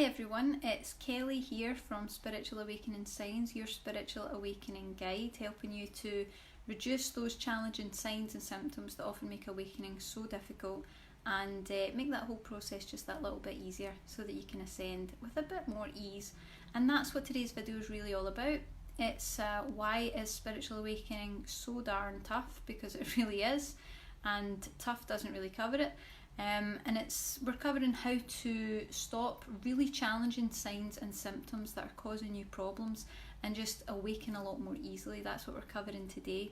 everyone, it's Kelly here from Spiritual Awakening Signs, your spiritual awakening guide, helping you to reduce those challenging signs and symptoms that often make awakening so difficult and make that whole process just that little bit easier so that you can ascend with a bit more ease. And that's what today's video is really all about. It's why is spiritual awakening so darn tough, because it really is, and tough doesn't really cover it. And we're covering how to stop really challenging signs and symptoms that are causing you problems and just awaken a lot more easily. That's what we're covering today.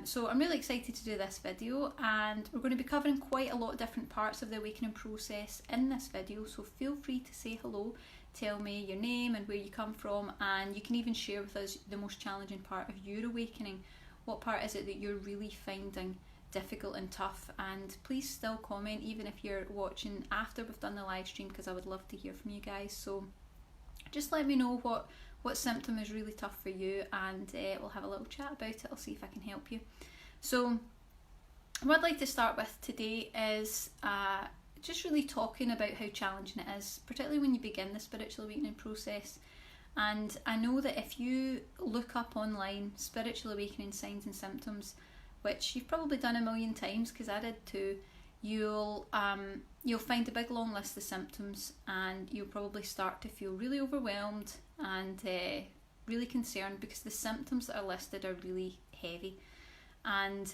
So I'm really excited to do this video, and we're going to be covering quite a lot of different parts of the awakening process in this video, so feel free to say hello, tell me your name and where you come from, and you can even share with us the most challenging part of your awakening. What part is it that you're really finding difficult and tough? And please still comment even if you're watching after we've done the live stream, because I would love to hear from you guys. So just let me know what symptom is really tough for you, and we'll have a little chat about it. I'll see if I can help you. So what I'd like to start with today is just really talking about how challenging it is, particularly when you begin the spiritual awakening process. And I know that if you look up online spiritual awakening signs and symptoms, which you've probably done a million times because I did too, you'll find a big long list of symptoms, and you'll probably start to feel really overwhelmed and really concerned because the symptoms that are listed are really heavy. And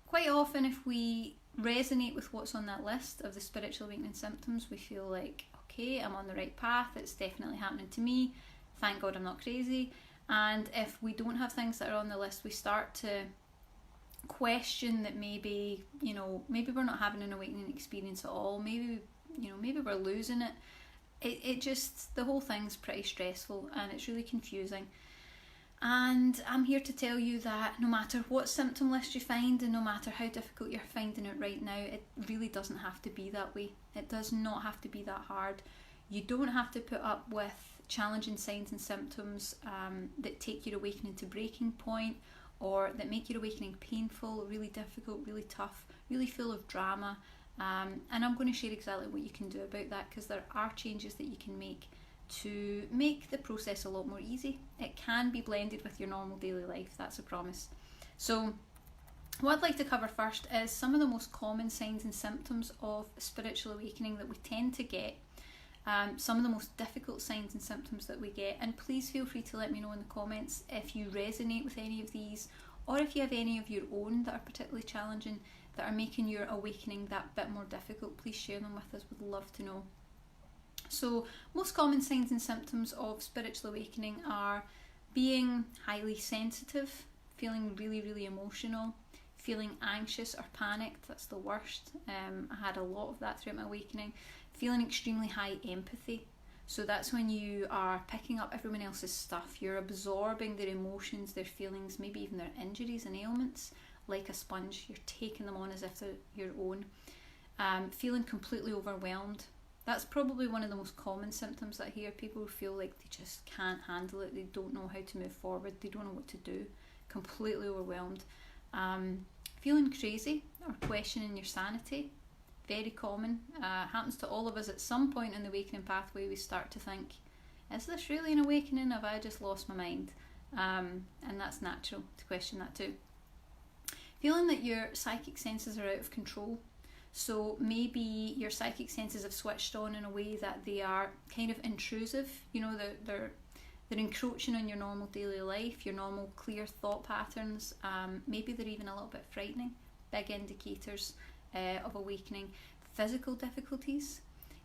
quite often, if we resonate with what's on that list of the spiritual awakening symptoms, we feel like, okay, I'm on the right path, it's definitely happening to me, thank God I'm not crazy. And if we don't have things that are on the list, we start to question that maybe we're not having an awakening experience at all, maybe we're losing it. It just, the whole thing's pretty stressful and it's really confusing. And I'm here to tell you that no matter what symptom list you find, and no matter how difficult you're finding it right now, it really doesn't have to be that way. It does not have to be that hard. You don't have to put up with challenging signs and symptoms that take your awakening to breaking point, or that make your awakening painful, really difficult, really tough, really full of drama. And I'm going to share exactly what you can do about that, because there are changes that you can make to make the process a lot more easy. It can be blended with your normal daily life, that's a promise. So what I'd like to cover first is some of the most common signs and symptoms of spiritual awakening that we tend to get. Some of the most difficult signs and symptoms that we get, and please feel free to let me know in the comments if you resonate with any of these, or if you have any of your own that are particularly challenging, that are making your awakening that bit more difficult. Please share them with us, would love to know. So most common signs and symptoms of spiritual awakening are being highly sensitive, feeling really, really emotional, feeling anxious or panicked. That's the worst. I had a lot of that throughout my awakening. Feeling extremely high empathy. So that's when you are picking up everyone else's stuff. You're absorbing their emotions, their feelings, maybe even their injuries and ailments like a sponge. You're taking them on as if they're your own. Feeling completely overwhelmed. That's probably one of the most common symptoms that I hear. People feel like they just can't handle it. They don't know how to move forward. They don't know what to do. Completely overwhelmed. Feeling crazy or questioning your sanity. Very common. Happens to all of us at some point in the awakening pathway. We start to think, is this really an awakening? Have I just lost my mind? And that's natural to question that too. Feeling that your psychic senses are out of control. So maybe your psychic senses have switched on in a way that they are kind of intrusive. They're encroaching on your normal daily life, your normal clear thought patterns. Maybe they're even a little bit frightening. Big indicators of awakening. Physical difficulties,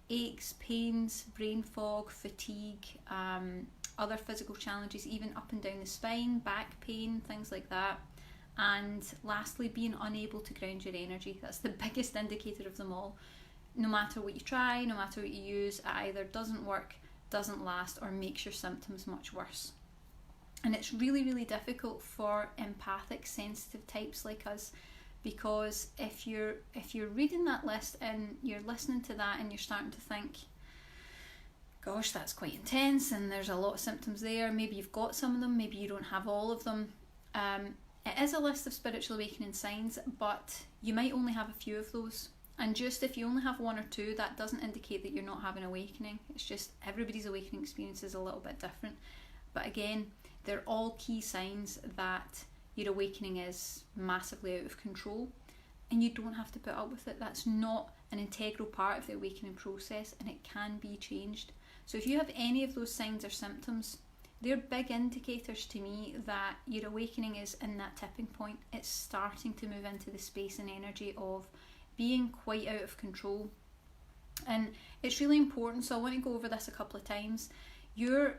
aches, pains, brain fog, fatigue, other physical challenges, even up and down the spine, back pain, things like that. And lastly, being unable to ground your energy. That's the biggest indicator of them all. No matter what you try, no matter what you use, it either doesn't work, doesn't last, or makes your symptoms much worse. And it's really, really difficult for empathic, sensitive types like us, because if you're reading that list and you're listening to that and you're starting to think, gosh, that's quite intense and there's a lot of symptoms there, maybe you've got some of them, maybe you don't have all of them. It is a list of spiritual awakening signs, but you might only have a few of those. And just if you only have one or two, that doesn't indicate that you're not having awakening. It's just everybody's awakening experience is a little bit different. But again, they're all key signs that your awakening is massively out of control, and you don't have to put up with it. That's not an integral part of the awakening process, and it can be changed. So if you have any of those signs or symptoms, they're big indicators to me that your awakening is in that tipping point. It's starting to move into the space and energy of being quite out of control. And it's really important, so I want to go over this a couple of times. Your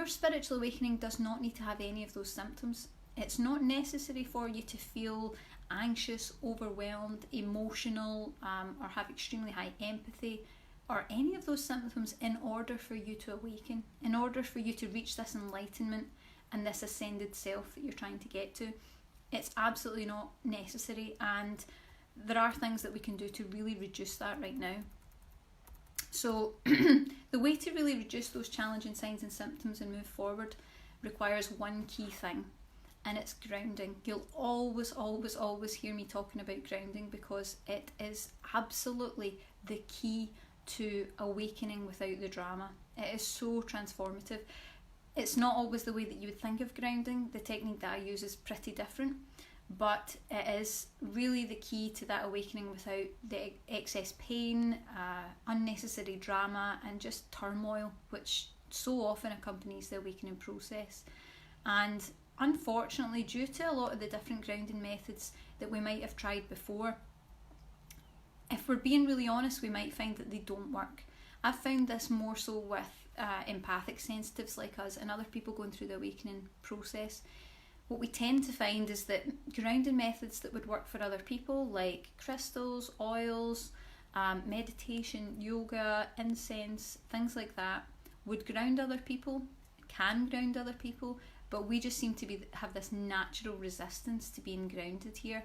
spiritual awakening does not need to have any of those symptoms. It's not necessary for you to feel anxious, overwhelmed, emotional, or have extremely high empathy, or any of those symptoms in order for you to awaken, in order for you to reach this enlightenment and this ascended self that you're trying to get to. It's absolutely not necessary, and there are things that we can do to really reduce that right now. So the way to really reduce those challenging signs and symptoms and move forward requires one key thing, and it's grounding. You'll always hear me talking about grounding, because it is absolutely the key to awakening without the drama. It is so transformative. It's not always the way that you would think of grounding. The technique that I use is pretty different, but it is really the key to that awakening without the excess pain, unnecessary drama, and just turmoil, which so often accompanies the awakening process. And unfortunately, due to a lot of the different grounding methods that we might have tried before, if we're being really honest, we might find that they don't work. I've found this more so with empathic sensitives like us and other people going through the awakening process. What we tend to find is that grounding methods that would work for other people, like crystals, oils, meditation, yoga, incense, things like that, would ground other people, can ground other people, but we just seem to have this natural resistance to being grounded here.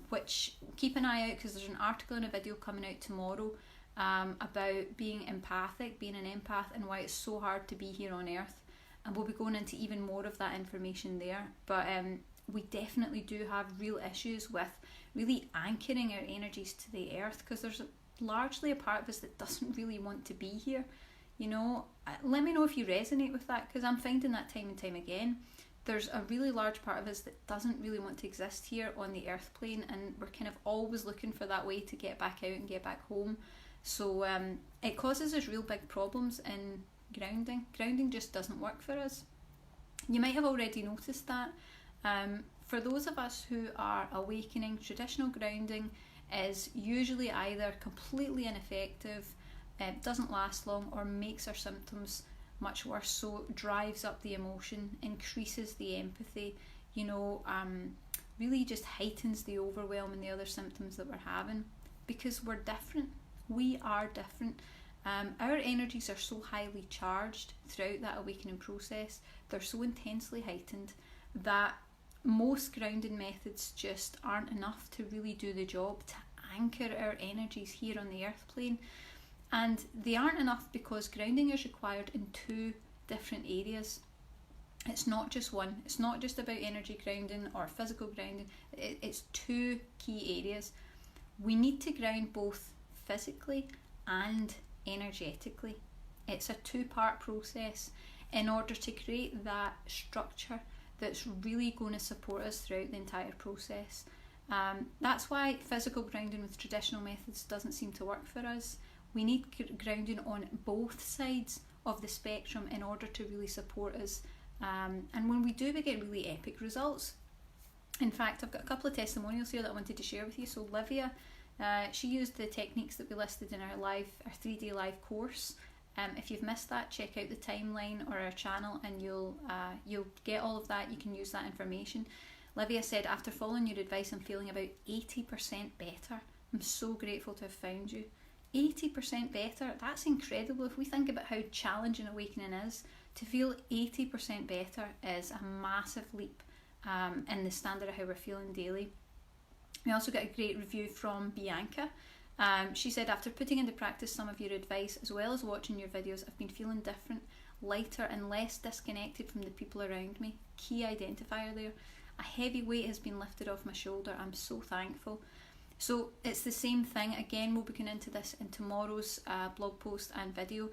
Which, keep an eye out, because there's an article and a video coming out tomorrow about being empathic, being an empath, and why it's so hard to be here on earth, and we'll be going into even more of that information there. But we definitely do have real issues with really anchoring our energies to the earth, because there's largely a part of us that doesn't really want to be here. You know, let me know if you resonate with that, because I'm finding that time and time again. There's a really large part of us that doesn't really want to exist here on the earth plane, and we're kind of always looking for that way to get back out and get back home. So it causes us real big problems in grounding. Grounding just doesn't work for us. You might have already noticed that. For those of us who are awakening, traditional grounding is usually either completely ineffective, doesn't last long, or makes our symptoms much worse. So it drives up the emotion, increases the empathy, really just heightens the overwhelm and the other symptoms that we're having, because we're different. We are different. Our energies are so highly charged throughout that awakening process. They're so intensely heightened that most grounding methods just aren't enough to really do the job, to anchor our energies here on the earth plane. And they aren't enough because grounding is required in two different areas. It's not just one. It's not just about energy grounding or physical grounding. It's two key areas. We need to ground both physically and energetically. It's a two-part process in order to create that structure that's really going to support us throughout the entire process. That's why physical grounding with traditional methods doesn't seem to work for us. We need grounding on both sides of the spectrum in order to really support us. And when we do, we get really epic results. In fact, I've got a couple of testimonials here that I wanted to share with you. So Livia, she used the techniques that we listed in our 3-day live course. If you've missed that, check out the timeline or our channel, and you'll get all of that. You can use that information. Livia said, after following your advice, I'm feeling about 80% better. I'm so grateful to have found you. 80% better, that's incredible. If we think about how challenging awakening is, to feel 80% better is a massive leap in the standard of how we're feeling daily. We also got a great review from Bianca. She said, after putting into practice some of your advice as well as watching your videos, I've been feeling different, lighter and less disconnected from the people around me. Key identifier there. A heavy weight has been lifted off my shoulder. I'm so thankful. So it's the same thing. Again, we'll be going into this in tomorrow's blog post and video.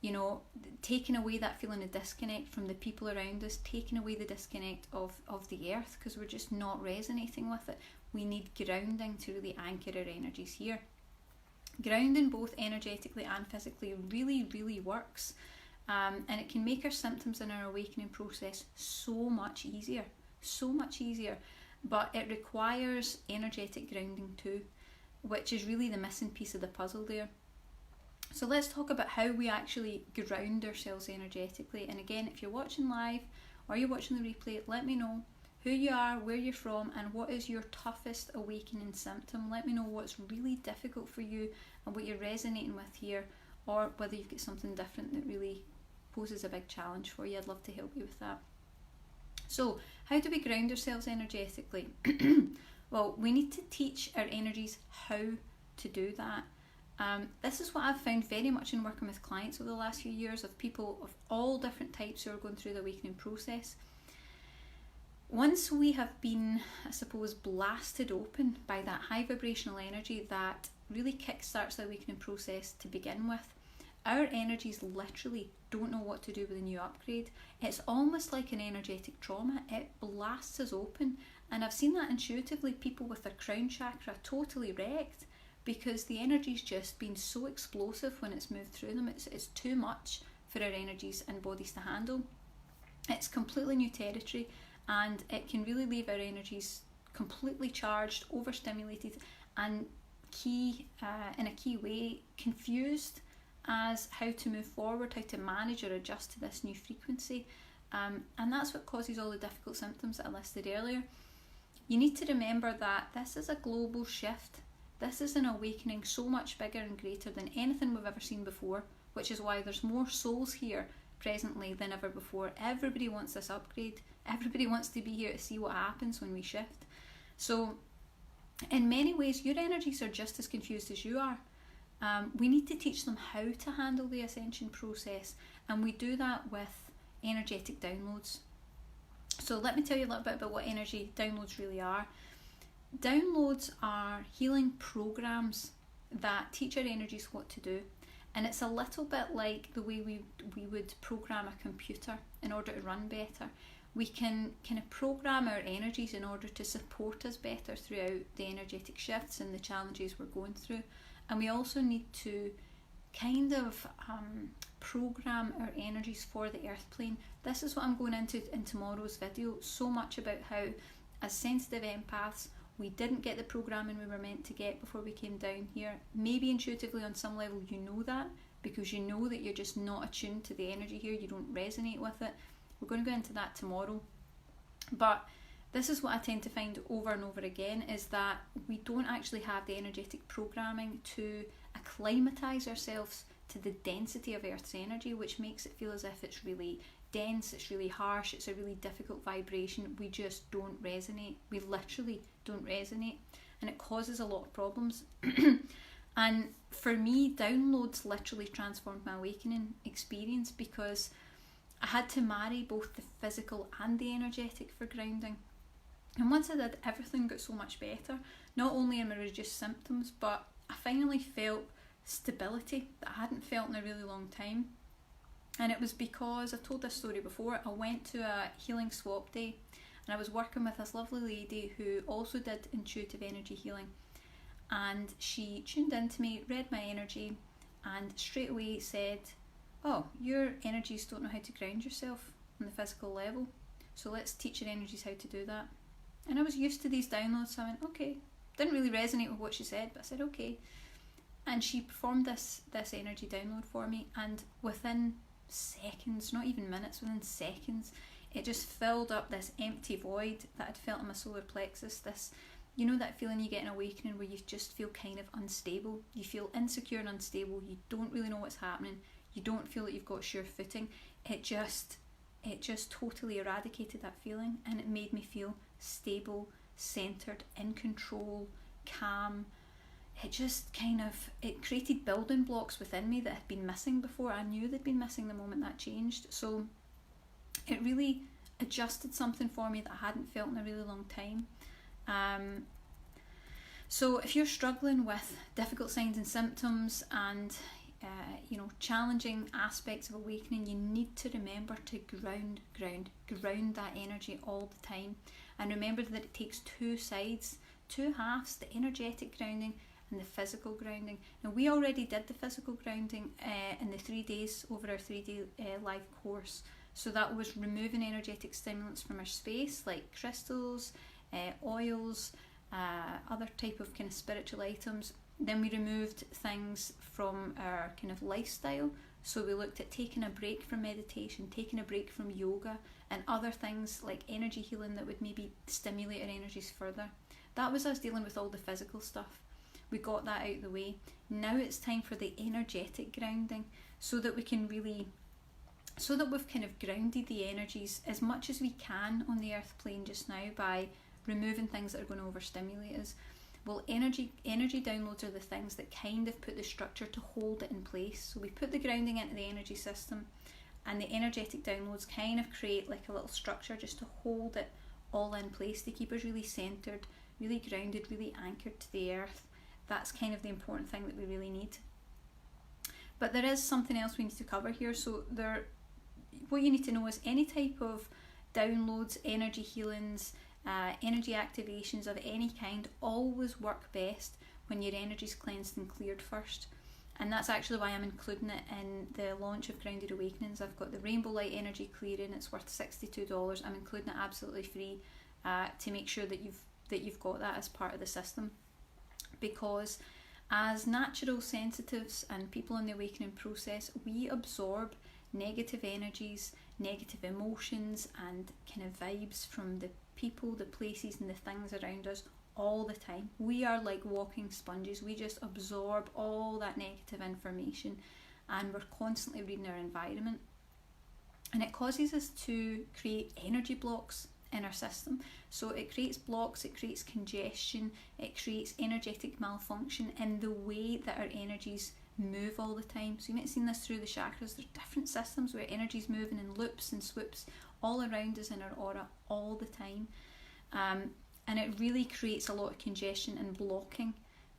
You know, taking away that feeling of disconnect from the people around us, taking away the disconnect of the earth, because we're just not resonating with it. We need grounding to really anchor our energies here. Grounding both energetically and physically really, really works. And it can make our symptoms in our awakening process so much easier. But it requires energetic grounding too, which is really the missing piece of the puzzle there. So let's talk about how we actually ground ourselves energetically. And again, if you're watching live or you're watching the replay, let me know who you are, where you're from, and what is your toughest awakening symptom. Let me know what's really difficult for you and what you're resonating with here, or whether you've got something different that really poses a big challenge for you. I'd love to help you with that. So, how do we ground ourselves energetically? Well, we need to teach our energies how to do that. This is what I've found very much in working with clients over the last few years, of people of all different types who are going through the awakening process. Once we have been, I suppose, blasted open by that high vibrational energy that really kickstarts the awakening process to begin with, our energies literally don't know what to do with a new upgrade. It's almost like an energetic trauma. It blasts us open. And I've seen that intuitively, people with their crown chakra totally wrecked, because the energy's just been so explosive when it's moved through them. It's too much for our energies and bodies to handle. It's completely new territory, and it can really leave our energies completely charged, overstimulated, and in a key way, confused as how to move forward, how to manage or adjust to this new frequency. And that's what causes all the difficult symptoms that I listed earlier. You need to remember that this is a global shift. This is an awakening so much bigger and greater than anything we've ever seen before, which is why there's more souls here presently than ever before. Everybody wants this upgrade. Everybody wants to be here to see what happens when we shift. So in many ways, your energies are just as confused as you are. We need to teach them how to handle the ascension process, and we do that with energetic downloads. So let me tell you a little bit about what energy downloads really are. Downloads are healing programs that teach our energies what to do, and it's a little bit like the way we would program a computer in order to run better. We can kind of program our energies in order to support us better throughout the energetic shifts and the challenges we're going through. And we also need to kind of program our energies for the earth plane. This is what I'm going into in tomorrow's video, so much about how, as sensitive empaths, we didn't get the programming we were meant to get before we came down here. Maybe intuitively on some level you know that, because you know that you're just not attuned to the energy here, you don't resonate with it. We're going to go into that tomorrow. But this is what I tend to find over and over again, is that we don't actually have the energetic programming to acclimatise ourselves to the density of Earth's energy, which makes it feel as if it's really dense, it's really harsh, it's a really difficult vibration. We just don't resonate. We literally don't resonate, and it causes a lot of problems. And for me, downloads literally transformed my awakening experience, because I had to marry both the physical and the energetic for grounding. And once I did, everything got so much better. Not only in my reduced symptoms, but I finally felt stability that I hadn't felt in a really long time. And it was because, I've told this story before, I went to a healing swap day, and I was working with this lovely lady who also did intuitive energy healing. And she tuned into me, read my energy, and straight away said, "Oh, your energies don't know how to ground yourself on the physical level, so let's teach your energies how to do that." And I was used to these downloads, so I went, okay. Didn't really resonate with what she said, but I said, okay. And she performed this energy download for me, and within seconds, not even minutes, within seconds, it just filled up this empty void that I'd felt in my solar plexus. This, you know, that feeling you get in awakening where you just feel kind of unstable. You feel insecure and unstable. You don't really know what's happening. You don't feel that you've got sure footing. It just totally eradicated that feeling, and it made me feel stable, centered, in control, calm. It created building blocks within me that had been missing before. I knew they'd been missing the moment that changed. So it really adjusted something for me that I hadn't felt in a really long time. So if you're struggling with difficult signs and symptoms and challenging aspects of awakening, you need to remember to ground that energy all the time. And remember that it takes two sides, two halves, the energetic grounding and the physical grounding. Now, we already did the physical grounding in the 3 days over our 3-day live course. So that was removing energetic stimulants from our space, like crystals, oils, other type of kind of spiritual items. Then we removed things from our kind of lifestyle. So we looked at taking a break from meditation, taking a break from yoga, and other things like energy healing that would maybe stimulate our energies further. That was us dealing with all the physical stuff. We got that out of the way. Now it's time for the energetic grounding, so that we've kind of grounded the energies as much as we can on the earth plane just now by removing things that are going to overstimulate us. Well, energy downloads are the things that kind of put the structure to hold it in place. So we put the grounding into the energy system, and the energetic downloads kind of create like a little structure just to hold it all in place, to keep us really centered, really grounded, really anchored to the earth. That's kind of the important thing that we really need. But there is something else we need to cover here. So what you need to know is any type of downloads, energy healings, energy activations of any kind always work best when your energy's cleansed and cleared first. And that's actually why I'm including it in the launch of Grounded Awakenings. I've got the Rainbow Light Energy Clearing. It's worth $62. I'm including it absolutely free to make sure that you've got that as part of the system. Because as natural sensitives and people in the awakening process, we absorb negative energies, negative emotions and kind of vibes from the people, the places and the things around us all the time. We are like walking sponges. We just absorb all that negative information, and we're constantly reading our environment, and it causes us to create energy blocks in our system. So it creates blocks, it creates congestion, it creates energetic malfunction in the way that our energies move all the time. So you might have seen this through the chakras. There's different systems where energy's moving in loops and swoops all around us in our aura all the time, and it really creates a lot of congestion and blocking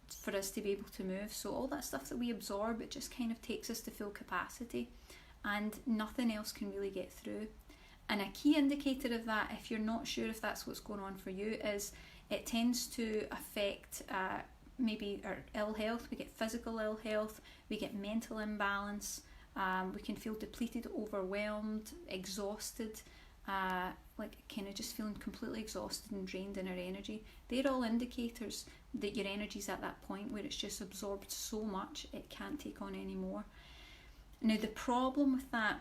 for us to be able to move. So all that stuff that we absorb, it just kind of takes us to full capacity, and nothing else can really get through. And a key indicator of that, if you're not sure if that's what's going on for you, is it tends to affect maybe our ill health. We get physical ill health, we get mental imbalance, we can feel depleted, overwhelmed, exhausted, like kind of just feeling completely exhausted and drained in our energy. They're all indicators that your energy's at that point where it's just absorbed so much it can't take on any more. Now the problem with that,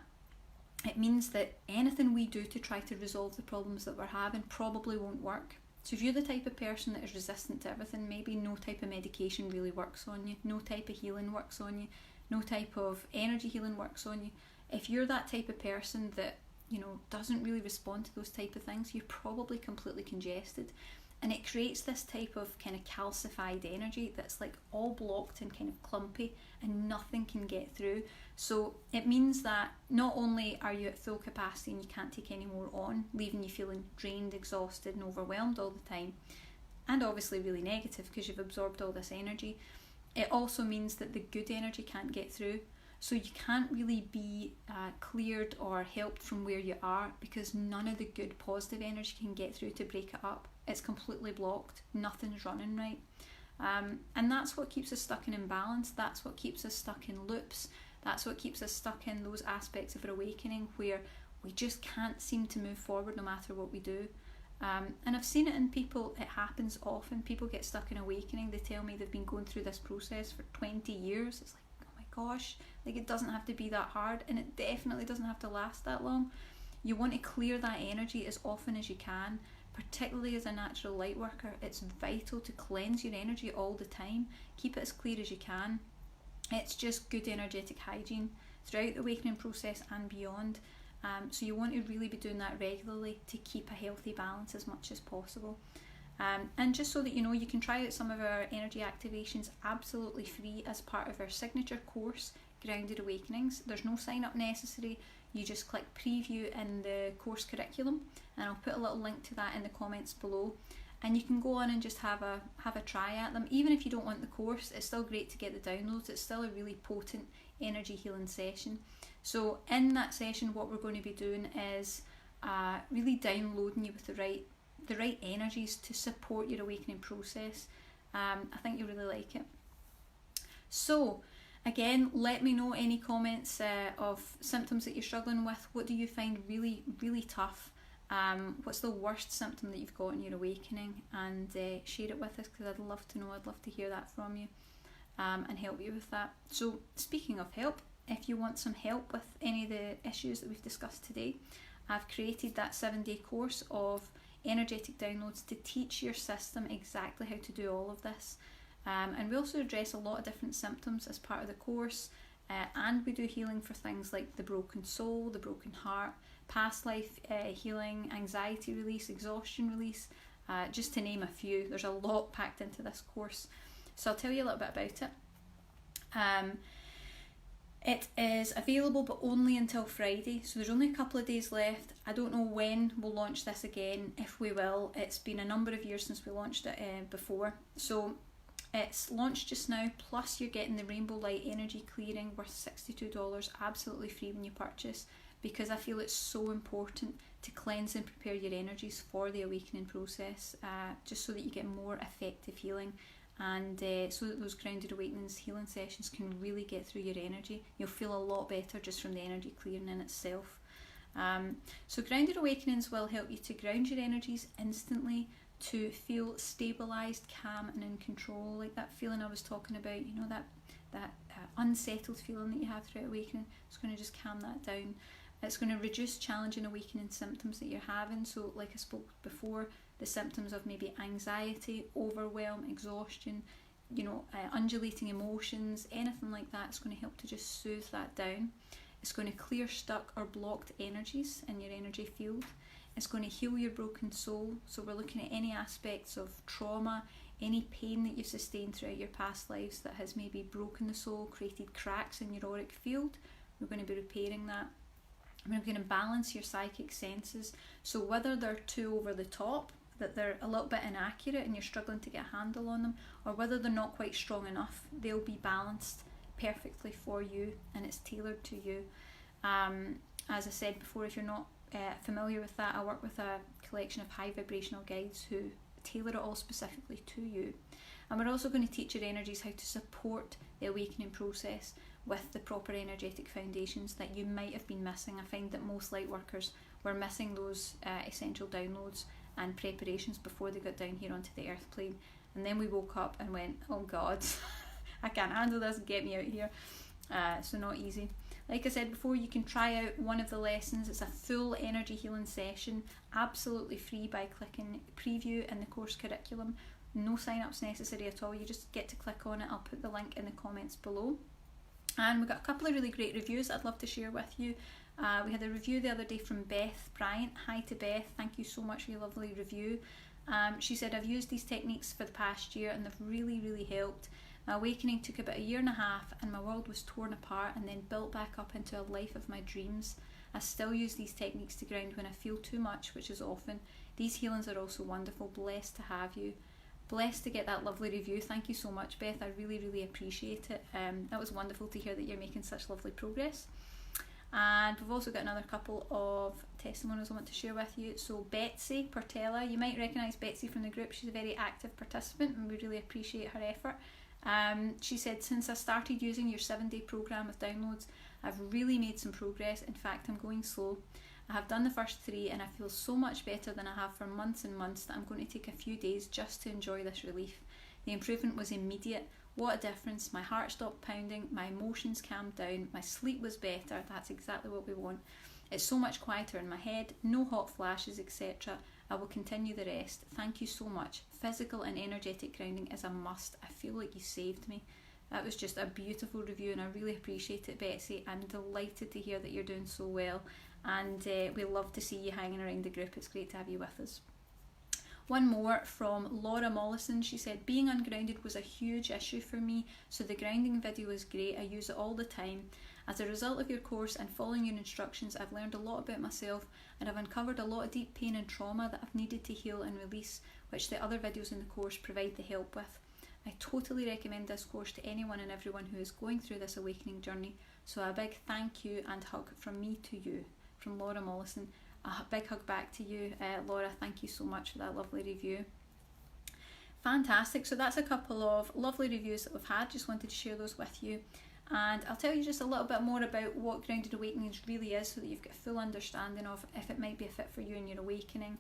it means that anything we do to try to resolve the problems that we're having probably won't work. So if you're the type of person that is resistant to everything, maybe no type of medication really works on you, no type of healing works on you, no type of energy healing works on you. If you're that type of person that, doesn't really respond to those type of things, you're probably completely congested. And it creates this type of kind of calcified energy that's like all blocked and kind of clumpy, and nothing can get through. So it means that not only are you at full capacity and you can't take any more on, leaving you feeling drained, exhausted and overwhelmed all the time, and obviously really negative because you've absorbed all this energy, it also means that the good energy can't get through. So you can't really be cleared or helped from where you are, because none of the good positive energy can get through to break it up. It's completely blocked, nothing's running right. And that's what keeps us stuck in imbalance, that's what keeps us stuck in loops, that's what keeps us stuck in those aspects of our awakening where we just can't seem to move forward no matter what we do. And I've seen it in people, it happens often. People get stuck in awakening, they tell me they've been going through this process for 20 years. It's like, gosh, like it doesn't have to be that hard, and it definitely doesn't have to last that long. You want to clear that energy as often as you can, particularly as a natural light worker. It's vital to cleanse your energy all the time, keep it as clear as you can. It's just good energetic hygiene throughout the awakening process and beyond. So you want to really be doing that regularly to keep a healthy balance as much as possible. And just so that you know, you can try out some of our energy activations absolutely free as part of our signature course, Grounded Awakenings. There's no sign up necessary. You just click preview in the course curriculum, and I'll put a little link to that in the comments below. and you can go on and just have a try at them. Even if you don't want the course, it's still great to get the downloads. It's still a really potent energy healing session. So in that session, what we're going to be doing is really downloading you with the right energies to support your awakening process. I think you'll really like it. So again, let me know any comments of symptoms that you're struggling with. What do you find really, really tough? What's the worst symptom that you've got in your awakening? And share it with us, because I'd love to know. I'd love to hear that from you and help you with that. So speaking of help, if you want some help with any of the issues that we've discussed today, I've created that 7-day course of energetic downloads to teach your system exactly how to do all of this. And we also address a lot of different symptoms as part of the course, and we do healing for things like the broken soul, the broken heart, past life healing, anxiety release, exhaustion release, just to name a few. There's a lot packed into this course, so I'll tell you a little bit about it. It is available, but only until Friday, so there's only a couple of days left. I don't know when we'll launch this again, if we will. It's been a number of years since we launched it before, so it's launched just now, plus you're getting the Rainbow Light Energy Clearing worth $62, absolutely free when you purchase, because I feel it's so important to cleanse and prepare your energies for the awakening process, just so that you get more effective healing, and so that those Grounded Awakenings healing sessions can really get through your energy. You'll feel a lot better just from the energy clearing in itself. So Grounded Awakenings will help you to ground your energies instantly, to feel stabilised, calm and in control, like that feeling I was talking about, you know, that unsettled feeling that you have throughout awakening. It's going to just calm that down. It's going to reduce challenging awakening symptoms that you're having. So like I spoke before, the symptoms of maybe anxiety, overwhelm, exhaustion, you know, undulating emotions, anything like that, it's going to help to just soothe that down. It's going to clear stuck or blocked energies in your energy field. It's going to heal your broken soul. So we're looking at any aspects of trauma, any pain that you've sustained throughout your past lives that has maybe broken the soul, created cracks in your auric field. We're going to be repairing that. We're going to balance your psychic senses. So whether they're too over the top, that they're a little bit inaccurate and you're struggling to get a handle on them, or whether they're not quite strong enough, they'll be balanced perfectly for you, and it's tailored to you. As I said before, if you're not familiar with that, I work with a collection of high vibrational guides who tailor it all specifically to you. And we're also going to teach your energies how to support the awakening process with the proper energetic foundations that you might have been missing. I find that most light workers were missing those essential downloads and preparations before they got down here onto the earth plane, and then we woke up and went, oh god, I can't handle this, get me out here. So not easy. Like I said before, you can try out one of the lessons. It's a full energy healing session, absolutely free, by clicking preview in the course curriculum. No sign-ups necessary at all, you just get to click on it. I'll put the link in the comments below. And we got a couple of really great reviews I'd love to share with you. We had a review the other day from Beth Bryant. Hi to Beth, thank you so much for your lovely review. She said, I've used these techniques for the past year and they've really, really helped. My awakening took about 1.5 years and my world was torn apart and then built back up into a life of my dreams. I still use these techniques to ground when I feel too much, which is often. These healings are also wonderful. Blessed to have you. Blessed to get that lovely review. Thank you so much, Beth. I really, really appreciate it. That was wonderful to hear that you're making such lovely progress. And we've also got another couple of testimonials I want to share with you. So Betsy Portella, you might recognise Betsy from the group. She's a very active participant and we really appreciate her effort. She said, since I started using your 7-day program of downloads, I've really made some progress. In fact, I'm going slow. I have done the first 3 and I feel so much better than I have for months and months that I'm going to take a few days just to enjoy this relief. The improvement was immediate. What a difference. My heart stopped pounding, my emotions calmed down, my sleep was better. That's exactly what we want. It's so much quieter in my head, no hot flashes, etc. I will continue the rest. Thank you so much. Physical and energetic grounding is a must. I feel like you saved me. That was just a beautiful review and I really appreciate it, Betsy. I'm delighted to hear that you're doing so well, and we love to see you hanging around the group. It's great to have you with us. One more from Laura Mollison. She said, being ungrounded was a huge issue for me, so the grounding video is great. I use it all the time. As a result of your course and following your instructions, I've learned a lot about myself and I've uncovered a lot of deep pain and trauma that I've needed to heal and release, which the other videos in the course provide the help with. I totally recommend this course to anyone and everyone who is going through this awakening journey. So a big thank you and hug from me to you, from Laura Mollison. A big hug back to you, Laura. Thank you so much for that lovely review. Fantastic. So that's a couple of lovely reviews that we've had. Just wanted to share those with you. And I'll tell you just a little bit more about what Grounded Awakenings really is, so that you've got a full understanding of if it might be a fit for you in your awakening.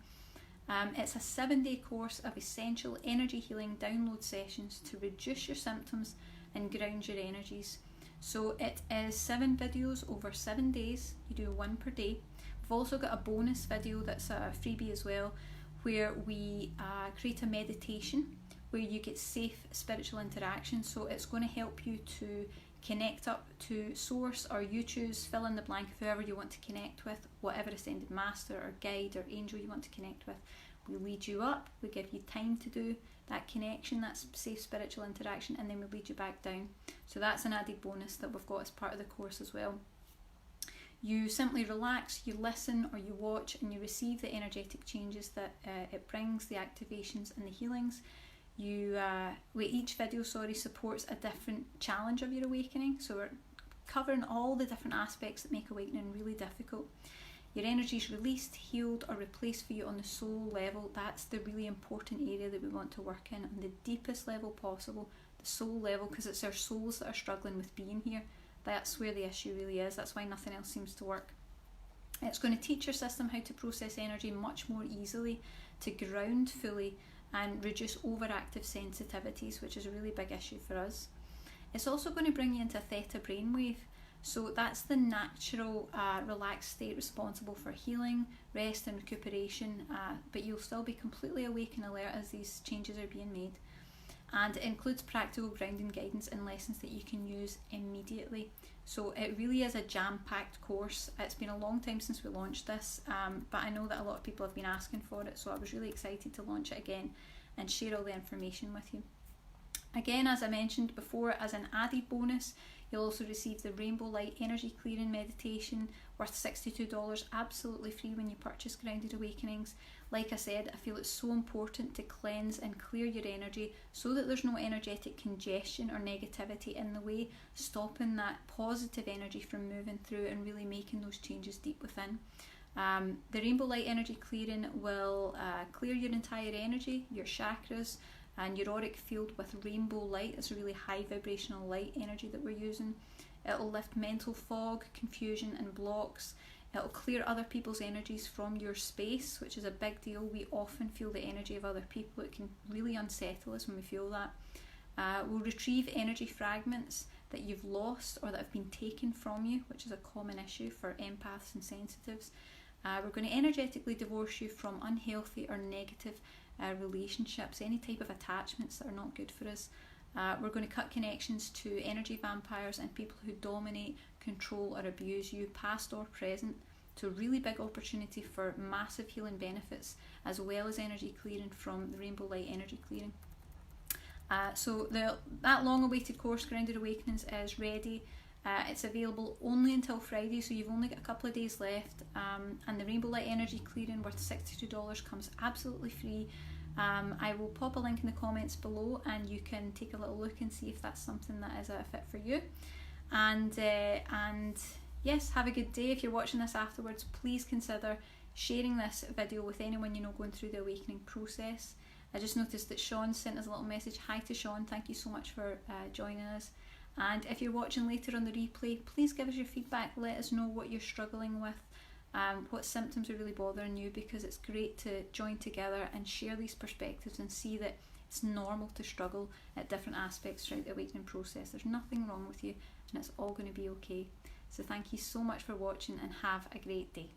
It's a 7-day course of essential energy healing download sessions to reduce your symptoms and ground your energies. So it is 7 videos over 7 days. You do 1 per day. We've also got a bonus video that's a freebie as well, where we create a meditation where you get safe spiritual interaction. So it's going to help you to connect up to source, or you choose, fill in the blank of whoever you want to connect with, whatever ascended master or guide or angel you want to connect with. We lead you up, we give you time to do that connection, that safe spiritual interaction, and then we lead you back down. So that's an added bonus that we've got as part of the course as well. You simply relax, you listen or you watch, and you receive the energetic changes that it brings, the activations and the healings. Each video supports a different challenge of your awakening, so we're covering all the different aspects that make awakening really difficult. Your energy is released, healed or replaced for you on the soul level. That's the really important area that we want to work in, on the deepest level possible, the soul level, because it's our souls that are struggling with being here. That's where the issue really is. That's why nothing else seems to work. It's going to teach your system how to process energy much more easily, to ground fully and reduce overactive sensitivities, which is a really big issue for us. It's also going to bring you into a theta brainwave. So that's the natural relaxed state responsible for healing, rest and recuperation, but you'll still be completely awake and alert as these changes are being made. And it includes practical grounding guidance and lessons that you can use immediately. So it really is a jam-packed course. It's been a long time since we launched this, but I know that a lot of people have been asking for it, so I was really excited to launch it again and share all the information with you. Again, as I mentioned before, as an added bonus, you'll also receive the Rainbow Light Energy Clearing Meditation, worth $62, absolutely free when you purchase Grounded Awakenings. Like I said, I feel it's so important to cleanse and clear your energy so that there's no energetic congestion or negativity in the way, stopping that positive energy from moving through and really making those changes deep within. The Rainbow Light Energy Clearing will clear your entire energy, your chakras, and your auric field with rainbow light. It's a really high vibrational light energy that we're using. It'll lift mental fog, confusion and blocks. It'll clear other people's energies from your space, which is a big deal. We often feel the energy of other people. It can really unsettle us when we feel that. We'll retrieve energy fragments that you've lost or that have been taken from you, which is a common issue for empaths and sensitives. We're going to energetically divorce you from unhealthy or negative relationships, any type of attachments that are not good for us. We're going to cut connections to energy vampires and people who dominate, control or abuse you, past or present. So really big opportunity for massive healing benefits, as well as energy clearing from the Rainbow Light Energy Clearing. So that long awaited course, Grounded Awakenings, is ready. It's available only until Friday, so you've only got a couple of days left, and the Rainbow Light Energy Clearing worth $62 comes absolutely free. I will pop a link in the comments below and you can take a little look and see if that's something that is a fit for you. And yes, have a good day. If you're watching this afterwards, please consider sharing this video with anyone you know going through the awakening process. I just noticed that Sean sent us a little message. Hi to Sean, thank you so much for joining us. And if you're watching later on the replay, please give us your feedback. Let us know what you're struggling with, what symptoms are really bothering you, because it's great to join together and share these perspectives and see that it's normal to struggle at different aspects throughout the awakening process. There's nothing wrong with you and it's all going to be okay. So thank you so much for watching and have a great day.